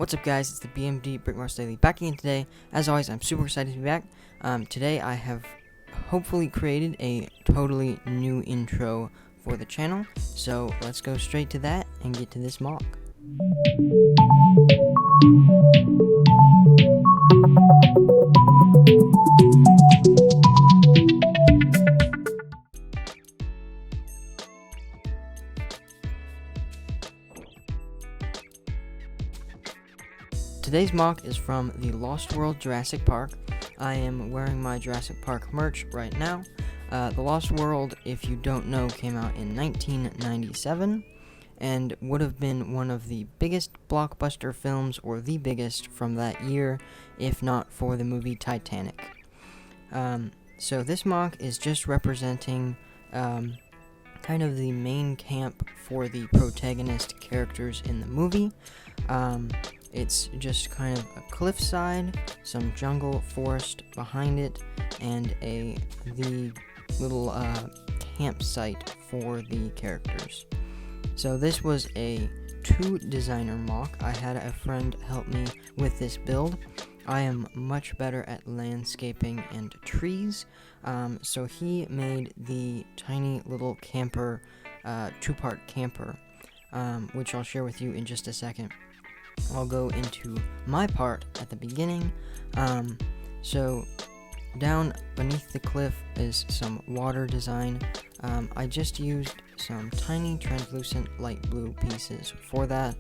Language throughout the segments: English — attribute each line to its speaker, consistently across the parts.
Speaker 1: What's up, guys? It's the BMD Brickmars Daily back again today. As always, I'm super excited to be back. Today I have hopefully created a totally new intro for the channel. So let's go straight to that and get to this mock. Today's mock is from the Lost World Jurassic Park. I am wearing my Jurassic Park merch right now. The Lost World, if you don't know, came out in 1997 and would have been one of the biggest blockbuster films, or the biggest, from that year, if not for the movie Titanic. So this mock is just representing kind of the main camp for the protagonist characters in the movie. It's just kind of a cliffside, some jungle forest behind it, and the little campsite for the characters. So this was a 2 designer mock. I had a friend help me with this build. I am much better at landscaping and trees, so he made the tiny little camper, 2-part camper, which I'll share with you in just a second. I'll go into my part at the beginning. So down beneath the cliff is some water design. I just used some tiny translucent light blue pieces for that.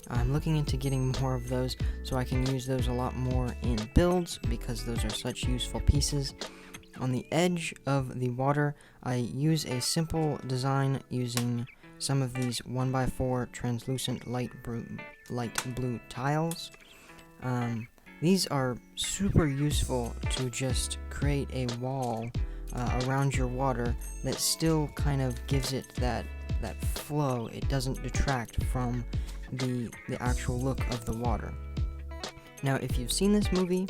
Speaker 1: I'm looking into getting more of those so I can use those a lot more in builds, because those are such useful pieces. On the edge of the water, I use a simple design using some of these 1x4 translucent light blue tiles. These are super useful to just create a wall around your water that still kind of gives it that flow. It doesn't detract from the actual look of the water. Now, if you've seen this movie,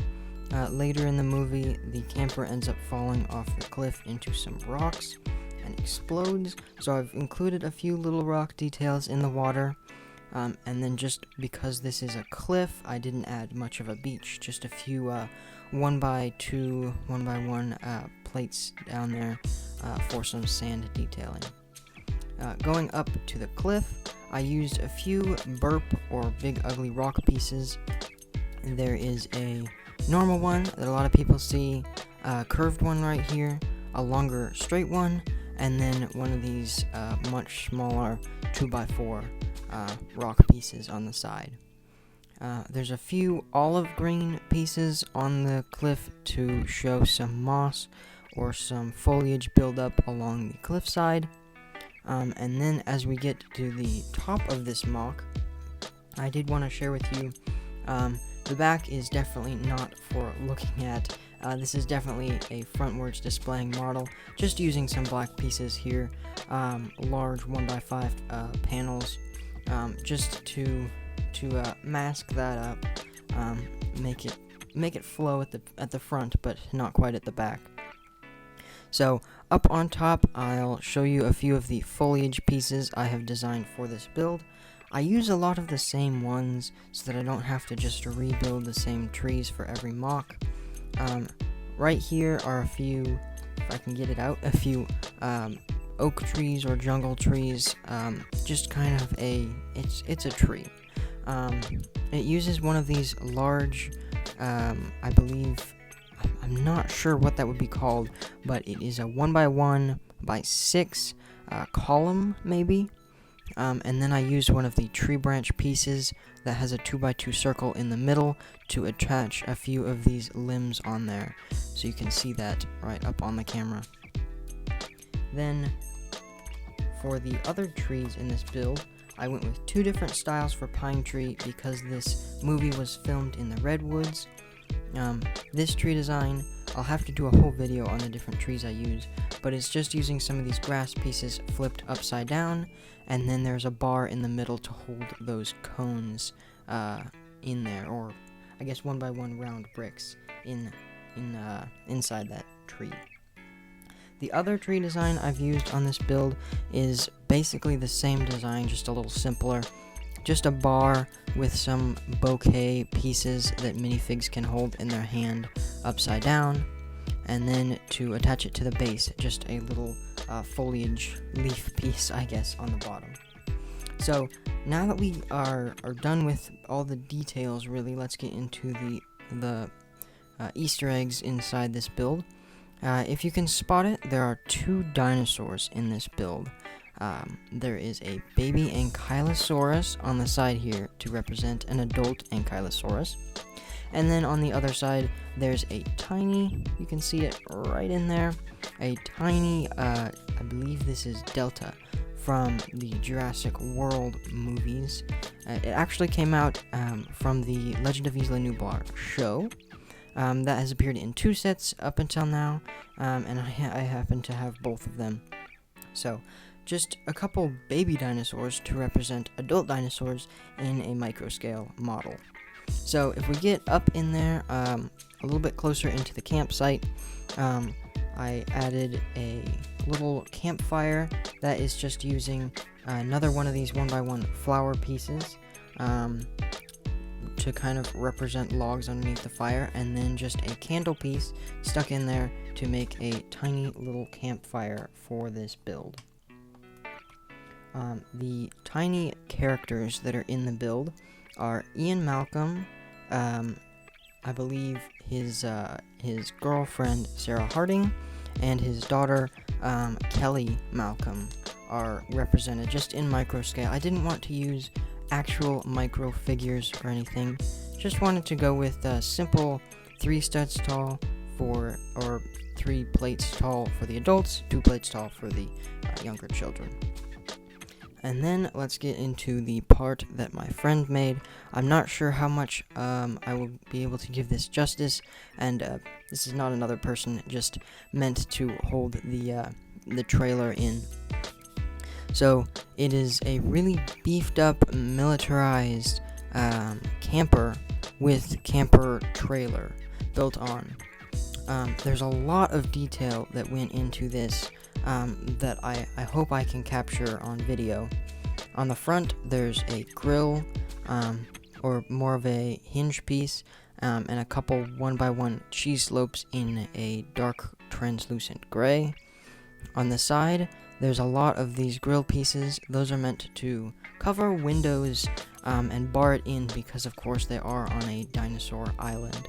Speaker 1: later in the movie, the camper ends up falling off the cliff into some rocks and explodes, so I've included a few little rock details in the water, and then just because this is a cliff, I didn't add much of a beach, just a few 1x2, 1x1 plates down there for some sand detailing. Going up to the cliff, I used a few burp or big ugly rock pieces. There is a normal one that a lot of people see, a curved one right here, a longer straight one, and then one of these much smaller 2x4 rock pieces on the side. There's a few olive green pieces on the cliff to show some moss or some foliage buildup along the cliffside. And then as we get to the top of this mock, I did want to share with you, the back is definitely not for looking at. This is definitely a frontwards displaying model, just using some black pieces here, large 1x5 panels, just to mask that up, make it flow at the front, but not quite at the back. So up on top, I'll show you a few of the foliage pieces I have designed for this build. I use a lot of the same ones so that I don't have to just rebuild the same trees for every mock. Right here are a few, if I can get it out, a few oak trees or jungle trees, just kind of it's a tree. It uses one of these large, I believe, I'm not sure what that would be called, but it is a 1x1x6 column, maybe. And then I used one of the tree branch pieces that has a 2x2 circle in the middle to attach a few of these limbs on there, so you can see that right up on the camera. Then, for the other trees in this build, I went with 2 different styles for pine tree because this movie was filmed in the redwoods. This tree design, I'll have to do a whole video on the different trees I use, but it's just using some of these grass pieces flipped upside down, and then there's a bar in the middle to hold those cones in there, or I guess 1x1 round bricks inside that tree. The other tree design I've used on this build is basically the same design, just a little simpler. just a bar with some bouquet pieces that minifigs can hold in their hand upside down, and then to attach it to the base, just a little foliage leaf piece, I guess, on the bottom. So now that we are done with all the details, really, let's get into the Easter eggs inside this build. If you can spot it, there are 2 dinosaurs in this build. There is a baby Ankylosaurus on the side here to represent an adult Ankylosaurus. And then on the other side, there's a tiny, you can see it right in there, a tiny, I believe this is Delta, from the Jurassic World movies. It actually came out from the Legend of Isla Nublar show. That has appeared in 2 sets up until now, and I happen to have both of them. So, just a couple baby dinosaurs to represent adult dinosaurs in a microscale model. So, if we get up in there, a little bit closer into the campsite, I added a little campfire that is just using another one of these 1x1 flower pieces to kind of represent logs underneath the fire, and then just a candle piece stuck in there to make a tiny little campfire for this build. The tiny characters that are in the build are Ian Malcolm, I believe his girlfriend Sarah Harding, and his daughter Kelly Malcolm are represented just in micro scale. I didn't want to use actual micro figures or anything, just wanted to go with simple 3 studs tall or 3 plates tall for the adults, 2 plates tall for the younger children. And then let's get into the part that my friend made. I'm not sure how much I will be able to give this justice, and this is not another person, just meant to hold the trailer in. So it is a really beefed up, militarized camper with camper trailer built on. There's a lot of detail that went into this that I hope I can capture on video. On the front, there's a grill, or more of a hinge piece, and a couple 1x1 cheese slopes in a dark translucent gray. On the side, there's a lot of these grill pieces. Those are meant to cover windows and bar it in because, of course, they are on a dinosaur island.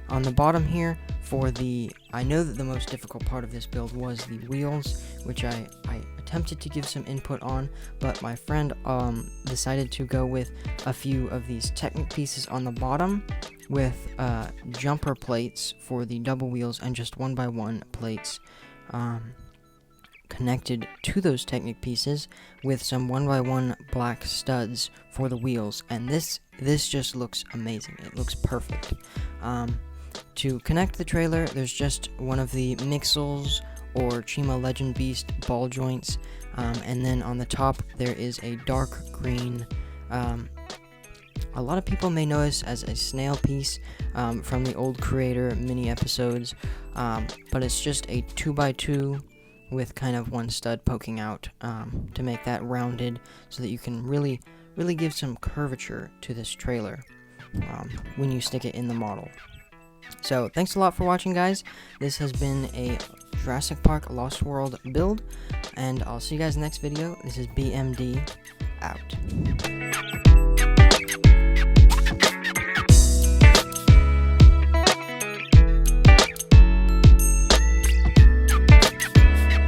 Speaker 1: On the bottom here, I know that the most difficult part of this build was the wheels, which I attempted to give some input on, but my friend decided to go with a few of these Technic pieces on the bottom with jumper plates for the double wheels and just 1x1 plates connected to those Technic pieces with some 1x1 black studs for the wheels, and this just looks amazing. It looks perfect. To connect the trailer, there's just one of the Mixels or Chima Legend Beast ball joints, and then on the top there is a dark green, a lot of people may know this as a snail piece from the old Creator mini episodes, but it's just a 2x2 with kind of one stud poking out to make that rounded so that you can really give some curvature to this trailer when you stick it in the model. So, thanks a lot for watching, guys. This has been a Jurassic Park Lost World build, and I'll see you guys in the next video. This is BMD, out.